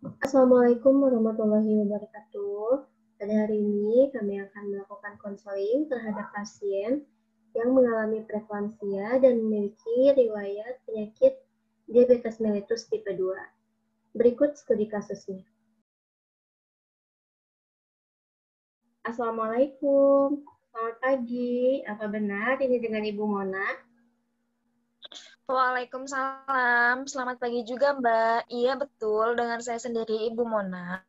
Assalamualaikum warahmatullahi wabarakatuh. Pada hari ini kami akan melakukan konseling terhadap pasien yang mengalami preeklamsia dan memiliki riwayat penyakit diabetes mellitus tipe 2. Berikut studi kasusnya. Assalamualaikum, selamat pagi. Apa benar ini dengan Ibu Mona? Waalaikumsalam, selamat pagi juga Mbak. Iya betul, dengan saya sendiri Ibu Mona.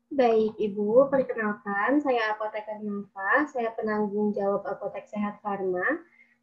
Baik, Ibu. Perkenalkan, saya Apoteker Nafa. Saya penanggung jawab Apotek Sehat Farma.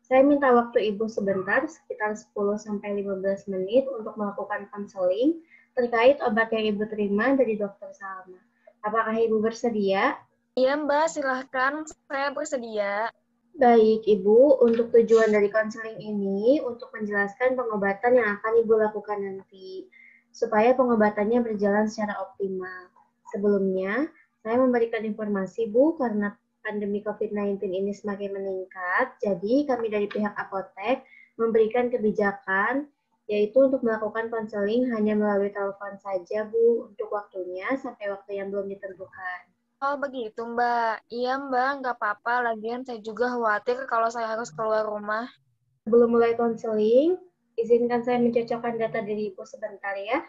Saya minta waktu Ibu sebentar, sekitar 10-15 menit untuk melakukan konseling terkait obat yang Ibu terima dari Dokter Salma. Apakah Ibu bersedia? Iya Mbak, silahkan, saya bersedia. Baik, Ibu. Untuk tujuan dari konseling ini, untuk menjelaskan pengobatan yang akan Ibu lakukan nanti, supaya pengobatannya berjalan secara optimal. Sebelumnya, saya memberikan informasi, Bu, karena pandemi COVID-19 ini semakin meningkat, jadi kami dari pihak apotek memberikan kebijakan, yaitu untuk melakukan konseling hanya melalui telepon saja, Bu, untuk waktunya sampai waktu yang belum ditentukan. Oh begitu Mbak. Iya Mbak, nggak apa-apa. Lagian saya juga khawatir kalau saya harus keluar rumah. Sebelum mulai konseling, izinkan saya mencocokkan data diri Ibu sebentar ya.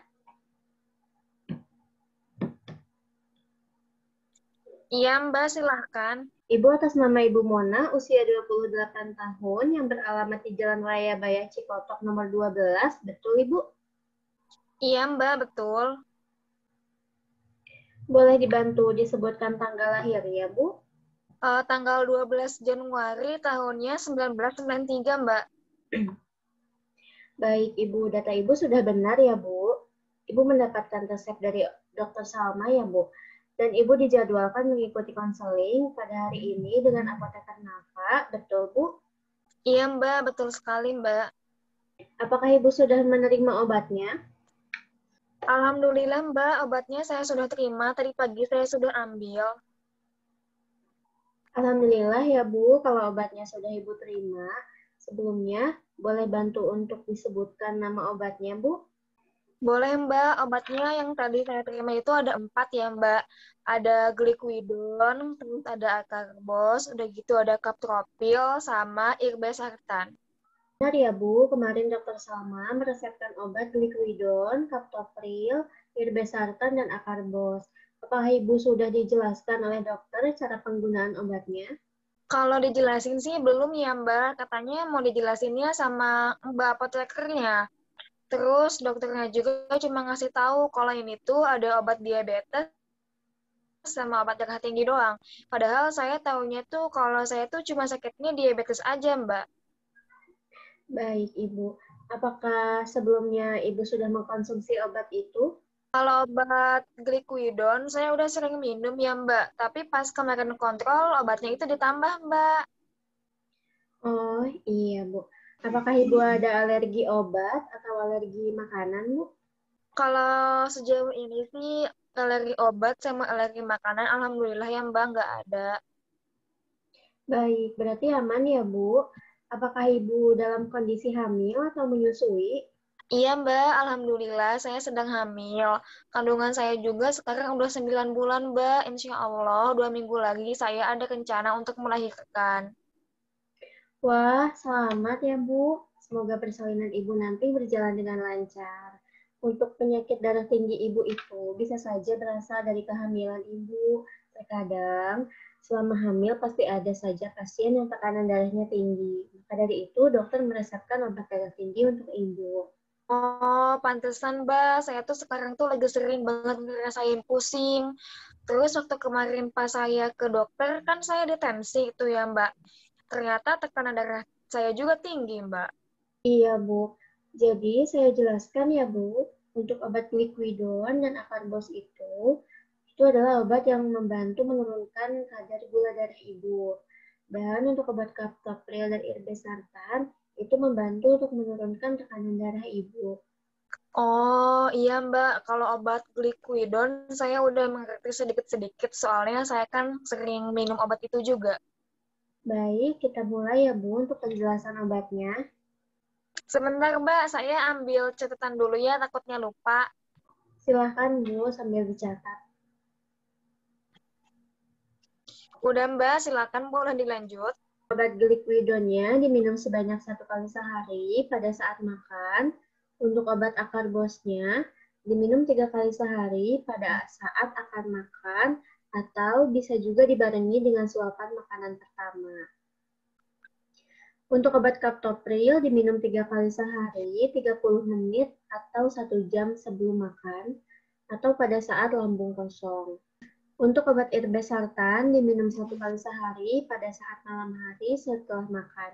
Iya Mbak, silahkan. Ibu atas nama Ibu Mona, usia 28 tahun, yang beralamat di Jalan Raya Bayah Cikotok nomor 12, betul Ibu? Iya Mbak, betul. Boleh dibantu disebutkan tanggal lahir ya Bu? Tanggal 12 Januari tahunnya 1993 Mbak. Baik Ibu, data Ibu sudah benar ya Bu? Ibu mendapatkan resep dari Dokter Salma ya Bu? Dan Ibu dijadwalkan mengikuti konseling pada hari ini dengan apoteker Nafa, betul Bu? Iya Mbak, betul sekali Mbak. Apakah Ibu sudah menerima obatnya? Alhamdulillah Mbak, obatnya saya sudah terima. Tadi pagi saya sudah ambil. Alhamdulillah ya Bu, kalau obatnya sudah Ibu terima. Sebelumnya, boleh bantu untuk disebutkan nama obatnya Bu? Boleh Mbak, obatnya yang tadi saya terima itu ada 4 ya Mbak. Ada gliclidon, terus ada acarbos, udah gitu ada captropil, sama irbesartan. Benar ya Bu, kemarin Dokter Salma meresepkan obat gliclidon, captopril, irbesartan, dan acarbos. Apakah Ibu sudah dijelaskan oleh dokter cara penggunaan obatnya? Kalau dijelasin sih belum ya Mbak, katanya mau dijelasinnya sama Mbak apotekernya. Terus dokternya juga cuma ngasih tahu kalau ini tuh ada obat diabetes sama obat darah tinggi doang. Padahal saya taunya tuh kalau saya tuh cuma sakitnya diabetes aja Mbak. Baik Ibu, apakah sebelumnya Ibu sudah mengkonsumsi obat itu? Kalau obat gliclidon, saya udah sering minum ya Mbak. Tapi pas kemarin kontrol, obatnya itu ditambah Mbak. Oh iya Bu, apakah Ibu ada alergi obat atau alergi makanan Bu? Kalau sejauh ini sih, alergi obat sama alergi makanan, alhamdulillah ya Mbak, nggak ada. Baik, berarti aman ya, Bu. Apakah Ibu dalam kondisi hamil atau menyusui? Iya Mbak, alhamdulillah saya sedang hamil. Kandungan saya juga sekarang udah 9 bulan Mbak. Insya Allah 2 minggu lagi saya ada rencana untuk melahirkan. Wah, selamat ya, Bu. Semoga persalinan Ibu nanti berjalan dengan lancar. Untuk penyakit darah tinggi Ibu itu bisa saja berasal dari kehamilan Ibu. Terkadang, selama hamil pasti ada saja pasien yang tekanan darahnya tinggi. Maka dari itu, dokter meresepkan obat darah tinggi untuk Ibu. Oh, pantesan Mbak. Saya tuh sekarang tuh lagi sering banget ngerasain pusing. Terus waktu kemarin pas saya ke dokter, kan saya detensi itu ya Mbak. Ternyata tekanan darah saya juga tinggi Mbak. Iya, Bu. Jadi, saya jelaskan ya, Bu, untuk obat gliclidon dan akarbos itu adalah obat yang membantu menurunkan kadar gula darah Ibu. Dan untuk obat captopril dan irbesartan, itu membantu untuk menurunkan tekanan darah Ibu. Oh iya Mbak, kalau obat gliclidon saya udah mengerti sedikit-sedikit soalnya saya kan sering minum obat itu juga. Baik, kita mulai ya, Bu, untuk penjelasan obatnya. Sebentar Mbak, saya ambil catatan dulu ya takutnya lupa. Silahkan Bu sambil dicatat. Udah Mbak, silakan boleh dilanjut. Obat glikwidonnya diminum sebanyak 1 kali sehari pada saat makan. Untuk obat akarbosnya diminum 3 kali sehari pada saat akan makan atau bisa juga dibarengi dengan suapan makanan pertama. Untuk obat kaptopril diminum 3 kali sehari, 30 menit atau 1 jam sebelum makan atau pada saat lambung kosong. Untuk obat irbesartan diminum 1 kali sehari pada saat malam hari setelah makan.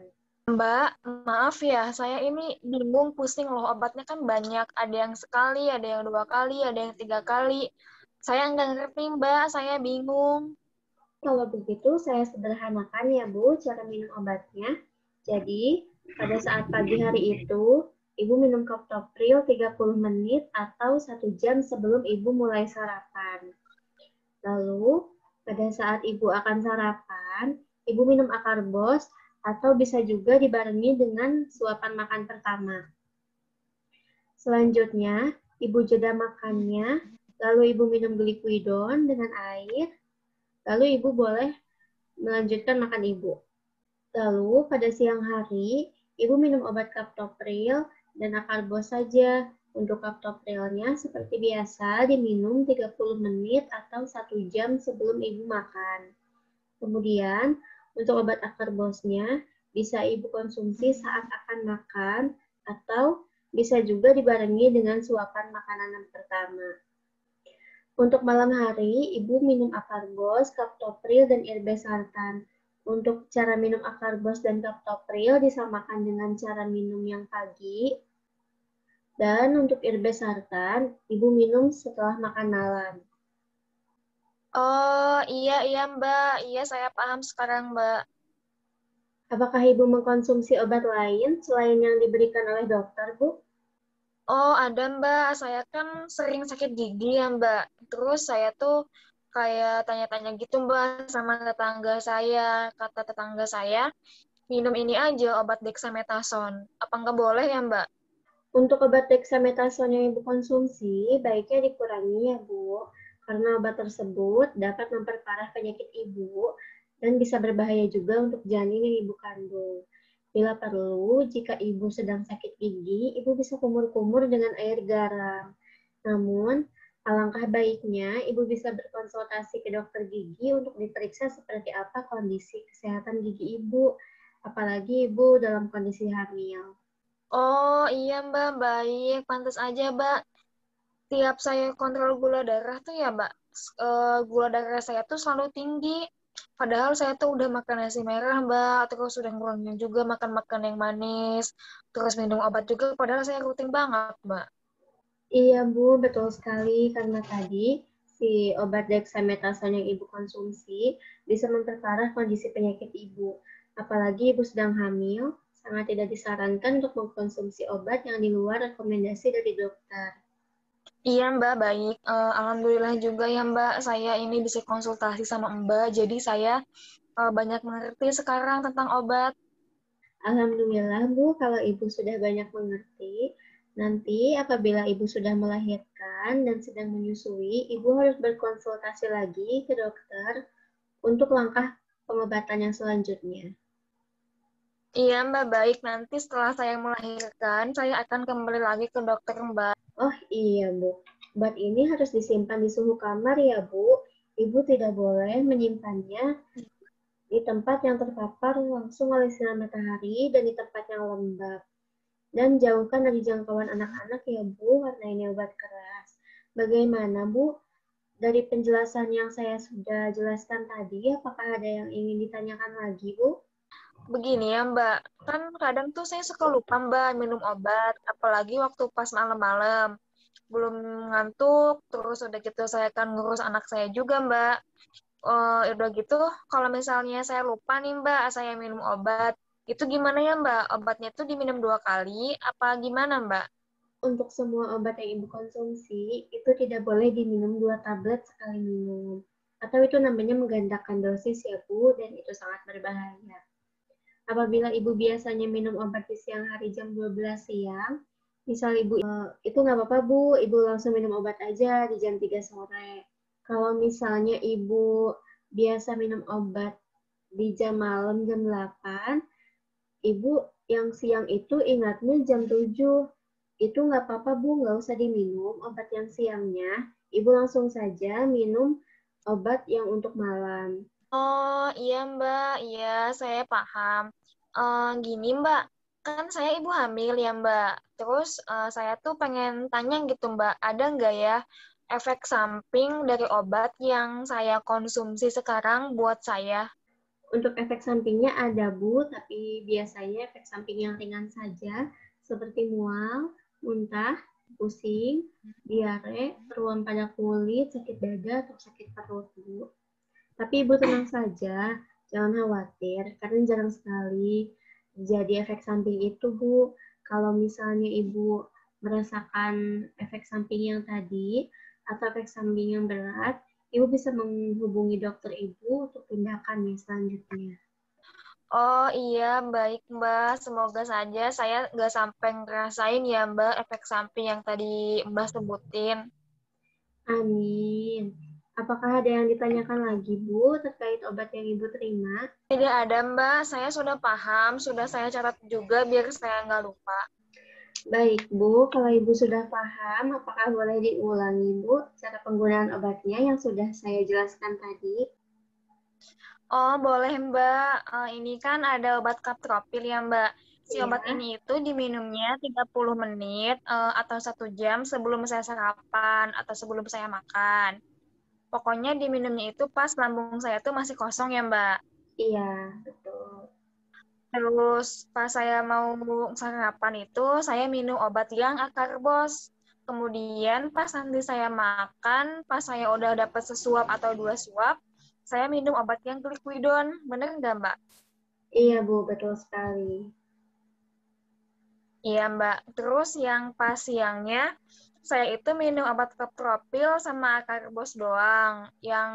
Mbak, maaf ya, saya ini bingung, pusing loh. Obatnya kan banyak. Ada yang sekali, ada yang 2 kali, ada yang 3 kali. Saya nggak ngerti, Mbak. Saya bingung. Kalau begitu, saya sederhanakan ya Bu, cara minum obatnya. Jadi, pada saat pagi hari itu, Ibu minum kaptopril 30 menit atau 1 jam sebelum Ibu mulai sarapan. Lalu, pada saat Ibu akan sarapan, Ibu minum akarbos atau bisa juga dibarengi dengan suapan makan pertama. Selanjutnya, Ibu jeda makannya, lalu Ibu minum glikvidon dengan air, lalu Ibu boleh melanjutkan makan Ibu. Lalu, pada siang hari, Ibu minum obat kaptopril dan akarbos saja. Untuk kaptoprilnya seperti biasa diminum 30 menit atau 1 jam sebelum Ibu makan. Kemudian, untuk obat akarbosnya bisa Ibu konsumsi saat akan makan atau bisa juga dibarengi dengan suapan makanan pertama. Untuk malam hari, Ibu minum akarbos, kaptopril, dan irbesartan. Untuk cara minum akarbos dan kaptopril disamakan dengan cara minum yang pagi. Dan untuk irbesartan, Ibu minum setelah makan malam. Oh, iya Mbak. Iya, saya paham sekarang, Mbak. Apakah Ibu mengkonsumsi obat lain selain yang diberikan oleh dokter, Bu? Oh, ada Mbak. Saya kan sering sakit gigi ya, Mbak. Terus saya tuh kayak tanya-tanya gitu, Mbak, sama tetangga saya. Kata tetangga saya, minum ini aja obat dexamethasone. Apa nggak boleh ya, Mbak? Untuk obat dexamethasone yang Ibu konsumsi, baiknya dikurangi ya, Bu. Karena obat tersebut dapat memperparah penyakit Ibu dan bisa berbahaya juga untuk janin yang Ibu kandung. Bila perlu, jika Ibu sedang sakit gigi, Ibu bisa kumur-kumur dengan air garam. Namun, alangkah baiknya Ibu bisa berkonsultasi ke dokter gigi untuk diperiksa seperti apa kondisi kesehatan gigi Ibu, apalagi Ibu dalam kondisi hamil. Oh, iya Mbak, baik. Pantas aja, Mbak. Tiap saya kontrol gula darah tuh ya, Mbak, gula darah saya tuh selalu tinggi. Padahal saya tuh udah makan nasi merah, Mbak. Terus udah ngurangin juga makan-makan yang manis. Terus minum obat juga, padahal saya rutin banget, Mbak. Iya Bu, betul sekali karena tadi si obat dexamethasone yang Ibu konsumsi bisa memperparah kondisi penyakit Ibu. Apalagi Ibu sedang hamil, sangat tidak disarankan untuk mengkonsumsi obat yang di luar rekomendasi dari dokter. Iya, Mbak, baik. Alhamdulillah juga ya, Mbak. Saya ini bisa konsultasi sama Mbak, jadi saya banyak mengerti sekarang tentang obat. Alhamdulillah Bu, kalau Ibu sudah banyak mengerti, nanti apabila Ibu sudah melahirkan dan sedang menyusui, Ibu harus berkonsultasi lagi ke dokter untuk langkah pengobatan yang selanjutnya. Iya, Mbak, baik. Nanti setelah saya melahirkan, saya akan kembali lagi ke dokter, Mbak. Oh iya, Bu. Obat ini harus disimpan di suhu kamar ya, Bu. Ibu tidak boleh menyimpannya di tempat yang terpapar langsung oleh sinar matahari dan di tempat yang lembab. Dan jauhkan dari jangkauan anak-anak ya, Bu, karena ini obat keras. Bagaimana, Bu? Dari penjelasan yang saya sudah jelaskan tadi, apakah ada yang ingin ditanyakan lagi, Bu? Begini ya, Mbak. Kan kadang tuh saya suka lupa, Mbak, minum obat. Apalagi waktu pas malam-malam. Belum ngantuk, terus udah gitu saya akan ngurus anak saya juga, Mbak. Udah gitu, kalau misalnya saya lupa nih, Mbak, saya minum obat. Itu gimana ya, Mbak? Obatnya tuh diminum 2 kali, apa gimana, Mbak? Untuk semua obat yang Ibu konsumsi, itu tidak boleh diminum 2 tablet sekali minum. Atau itu namanya menggandakan dosis ya, Bu, dan itu sangat berbahaya. Apabila Ibu biasanya minum obat di siang hari jam 12 siang, Misal Ibu itu nggak apa-apa Bu, Ibu langsung minum obat aja di jam 3 sore. Kalau misalnya Ibu biasa minum obat di jam malam jam 8, Ibu yang siang itu ingatnya jam 7. Itu nggak apa-apa Bu, nggak usah diminum obat yang siangnya. Ibu langsung saja minum obat yang untuk malam. Oh iya Mbak, iya saya paham. Gini Mbak, kan saya ibu hamil ya Mbak. Terus saya tuh pengen tanya gitu Mbak, ada nggak ya efek samping dari obat yang saya konsumsi sekarang buat saya? Untuk efek sampingnya ada Bu, tapi biasanya efek samping yang ringan saja, seperti mual, muntah, pusing, diare, keruam pada kulit, sakit dada, atau sakit perut Bu. Tapi Ibu tenang saja, jangan khawatir, karena jarang sekali terjadi efek samping itu Bu. Kalau misalnya Ibu merasakan efek samping yang tadi, atau efek samping yang berat, Ibu bisa menghubungi dokter Ibu untuk tindakan yang selanjutnya. Oh iya, baik Mbak. Semoga saja saya nggak sampai ngerasain ya Mbak efek samping yang tadi Mbak sebutin. Amin. Apakah ada yang ditanyakan lagi, Bu, terkait obat yang Ibu terima? Tidak ada Mbak, saya sudah paham, sudah saya catat juga biar saya nggak lupa. Baik, Bu. Kalau Ibu sudah paham, apakah boleh diulangi, Bu, cara penggunaan obatnya yang sudah saya jelaskan tadi? Oh, boleh Mbak. Ini kan ada obat kaptropil ya Mbak. Si obat Iya. ini itu diminumnya 30 menit atau 1 jam sebelum saya sarapan atau sebelum saya makan. Pokoknya diminumnya itu pas lambung saya tuh masih kosong ya Mbak. Iya, betul. Terus pas saya mau sarapan itu saya minum obat yang akarbos. Kemudian pas nanti saya makan, pas saya udah dapat sesuap atau 2 suap, saya minum obat yang glukodon. Bener nggak Mbak? Iya, Bu, betul sekali. Iya Mbak. Terus yang pas siangnya, saya itu minum obat kaptropil sama akarbos doang. Yang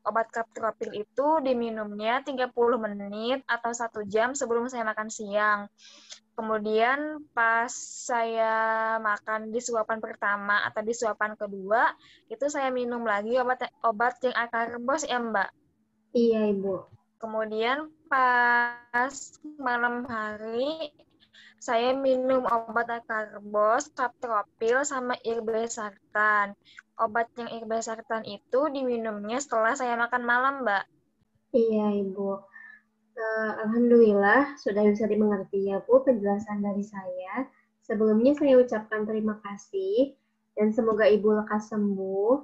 obat kaptropil itu diminumnya 30 menit atau 1 jam sebelum saya makan siang. Kemudian pas saya makan di suapan pertama atau di suapan kedua, itu saya minum lagi obat yang akarbos ya Mbak. Iya, Ibu. Kemudian pas malam hari, saya minum obat akarbos, kaptropil, sama irbesartan. Obat yang irbesartan itu diminumnya setelah saya makan malam, Mbak. Iya, Ibu. Alhamdulillah sudah bisa dimengerti ya Bu penjelasan dari saya. Sebelumnya saya ucapkan terima kasih dan semoga Ibu lekas sembuh.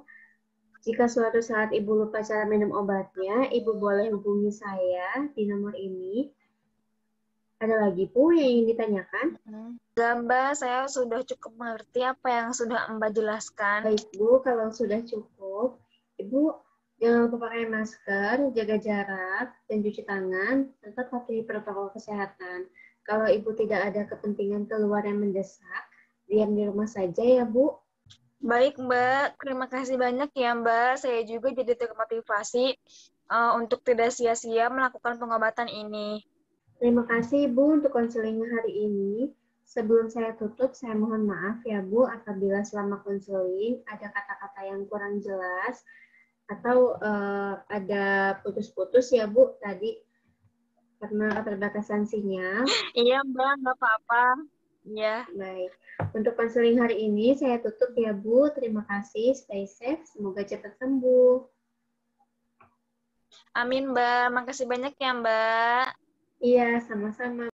Jika suatu saat Ibu lupa cara minum obatnya, Ibu boleh hubungi saya di nomor ini. Ada lagi Bu yang ingin ditanyakan? Mbak, saya sudah cukup mengerti apa yang sudah Mbak jelaskan. Baik Bu, kalau sudah cukup, Ibu jangan lupa pakai masker, jaga jarak, dan cuci tangan, tetap patuhi protokol kesehatan. Kalau Ibu tidak ada kepentingan keluar yang mendesak, diam di rumah saja ya Bu. Baik, Mbak. Terima kasih banyak ya, Mbak. Saya juga jadi termotivasi untuk tidak sia-sia melakukan pengobatan ini. Terima kasih Bu untuk konseling hari ini. Sebelum saya tutup, saya mohon maaf ya Bu apabila selama konseling ada kata-kata yang kurang jelas atau ada putus-putus ya Bu tadi karena keterbatasan sinyal. Iya, Mbak. Nggak apa-apa. Iya. Baik, untuk konseling hari ini saya tutup ya Bu. Terima kasih, stay safe, semoga cepat sembuh. Amin, Mbak. Makasih banyak ya, Mbak. Iya, sama-sama.